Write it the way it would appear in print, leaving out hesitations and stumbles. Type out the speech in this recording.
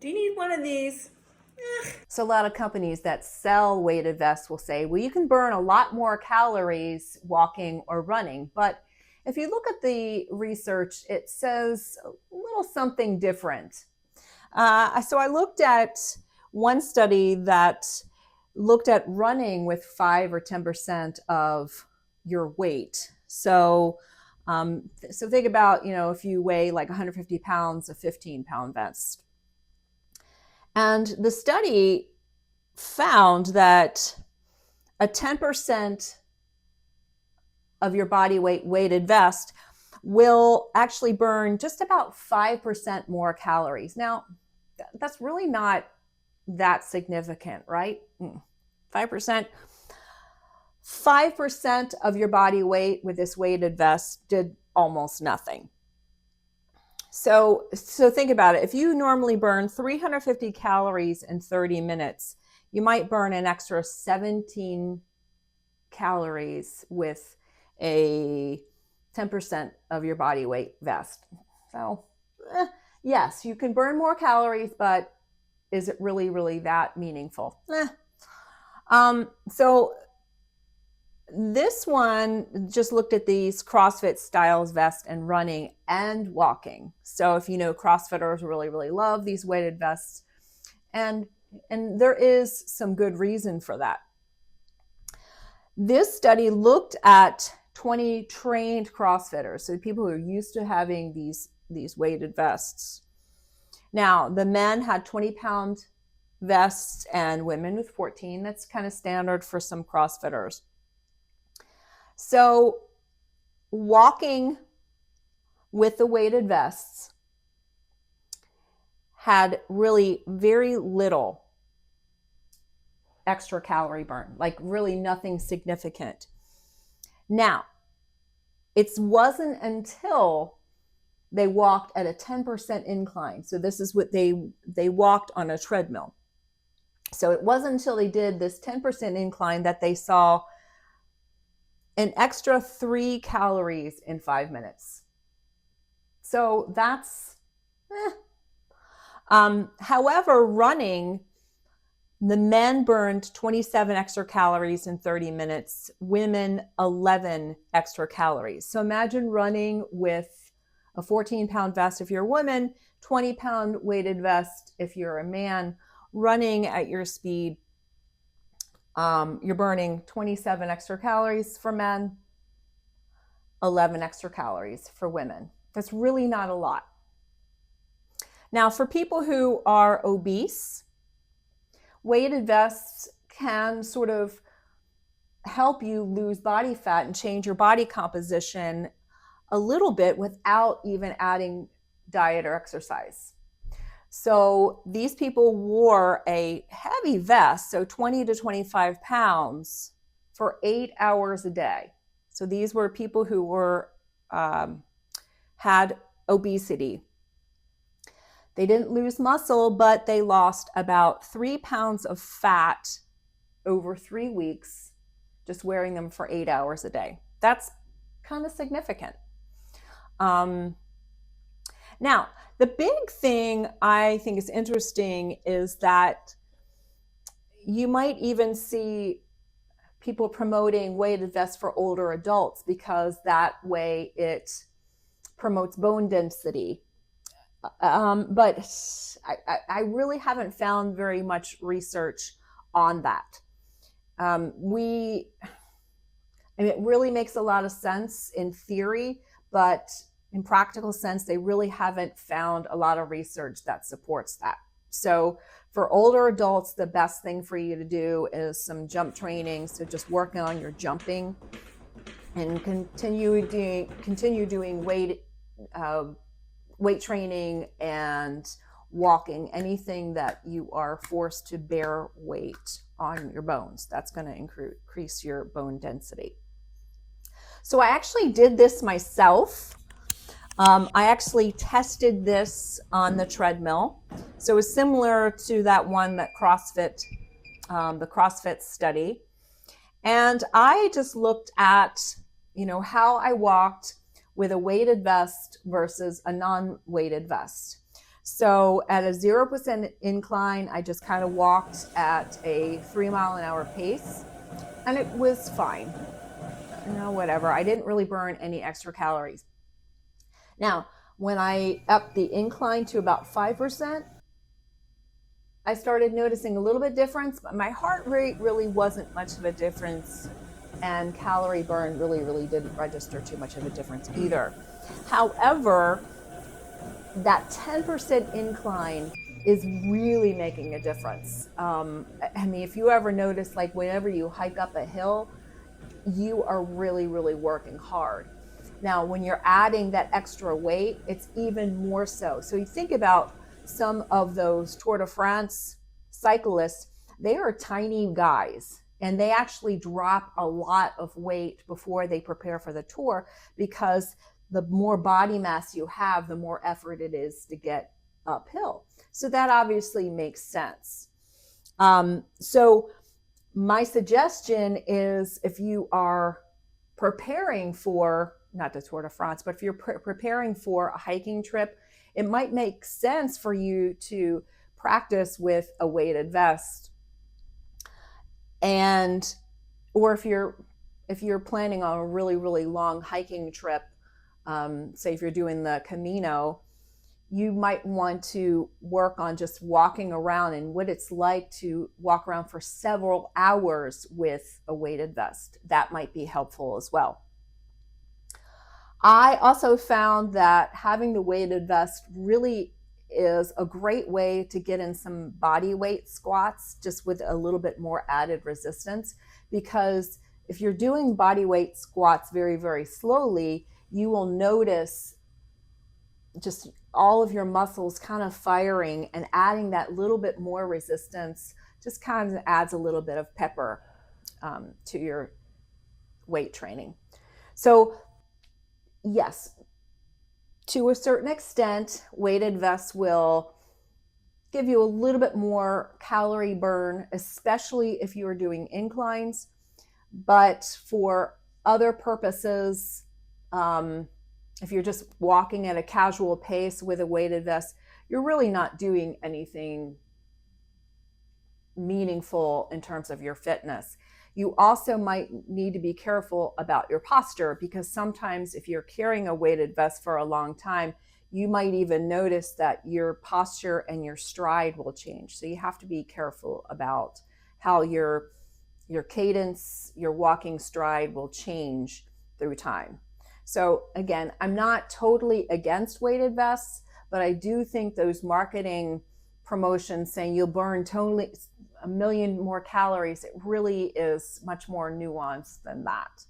Do you need one of these? So a lot of companies that sell weighted vests will say, well, you can burn a lot more calories walking or running. But if you look at the research, it says a little something different. So I looked at one study that looked at running with 5 or 10% of your weight. So think about, if you weigh like 150 pounds, a 15-pound vest. And the study found that a 10% of your body weight weighted vest will actually burn just about 5% more calories. Now, that's really not that significant, right? 5%. 5% of your body weight with this weighted vest did almost nothing. So think about it. If you normally burn 350 calories in 30 minutes, you might burn an extra 17 calories with a 10% of your body weight vest. So yes, you can burn more calories, but is it really, really that meaningful? So this one just looked at these CrossFit styles vest and running and walking. So if you know, CrossFitters really, really love these weighted vests, and there is some good reason for that. This study looked at 20 trained CrossFitters, so people who are used to having these weighted vests. Now, the men had 20-pound vests and women with 14. That's kind of standard for some CrossFitters. So walking with the weighted vests had really very little extra calorie burn, like really nothing significant. Now, it wasn't until they walked at a 10% incline. So this is what they walked on a treadmill. So it wasn't until they did this 10% incline that they saw an extra 3 calories in 5 minutes. So that's, however, running, the men burned 27 extra calories in 30 minutes, women 11 extra calories. So imagine running with a 14-pound vest if you're a woman, 20-pound weighted vest if you're a man, running at your speed. You're burning 27 extra calories for men, 11 extra calories for women. That's really not a lot. Now, for people who are obese, weighted vests can sort of help you lose body fat and change your body composition a little bit without even adding diet or exercise. So these people wore a heavy vest, so 20 to 25 pounds, for 8 hours a day. So these were people who were had obesity. They didn't lose muscle, but they lost about 3 pounds of fat over 3 weeks, just wearing them for 8 hours a day. That's kind of significant. Now, the big thing I think is interesting is that you might even see people promoting weighted vests for older adults because that way it promotes bone density. But I really haven't found very much research on that. It really makes a lot of sense in theory, but in practical sense, they really haven't found a lot of research that supports that. So for older adults, the best thing for you to do is some jump training. So just working on your jumping and continue doing weight training and walking, anything that you are forced to bear weight on your bones. That's going to increase your bone density. So I actually did this myself. I actually tested this on the treadmill. So it's similar to that one that the CrossFit study. And I just looked at, how I walked with a weighted vest versus a non-weighted vest. So at a 0% incline, I just kind of walked at a 3-mile-an-hour pace, and it was fine. Whatever. I didn't really burn any extra calories. Now, when I upped the incline to about 5%, I started noticing a little bit difference, but my heart rate really wasn't much of a difference, and calorie burn really didn't register too much of a difference either. However, that 10% incline is really making a difference. I mean, if you ever notice, like whenever you hike up a hill, you are really working hard. Now, when you're adding that extra weight, it's even more so. So you think about some of those Tour de France cyclists, they are tiny guys, and they actually drop a lot of weight before they prepare for the tour, because the more body mass you have, the more effort it is to get uphill. So that obviously makes sense. So my suggestion is, if you are preparing for, not the Tour de France, but if you're preparing for a hiking trip, it might make sense for you to practice with a weighted vest. And, or if you're planning on a really long hiking trip, say if you're doing the Camino, you might want to work on just walking around and what it's like to walk around for several hours with a weighted vest. That might be helpful as well. I also found that having the weighted vest really is a great way to get in some body weight squats, just with a little bit more added resistance, because if you're doing body weight squats very slowly, you will notice just all of your muscles kind of firing, and adding that little bit more resistance just kind of adds a little bit of pepper to your weight training. So yes, to a certain extent, weighted vests will give you a little bit more calorie burn, especially if you are doing inclines. But for other purposes, if you're just walking at a casual pace with a weighted vest, you're really not doing anything meaningful in terms of your fitness. You also might need to be careful about your posture, because sometimes if you're carrying a weighted vest for a long time, you might even notice that your posture and your stride will change. So you have to be careful about how your cadence, your walking stride will change through time. So again, I'm not totally against weighted vests, but I do think those marketing promotions saying you'll burn totally 1 million more calories, it really is much more nuanced than that.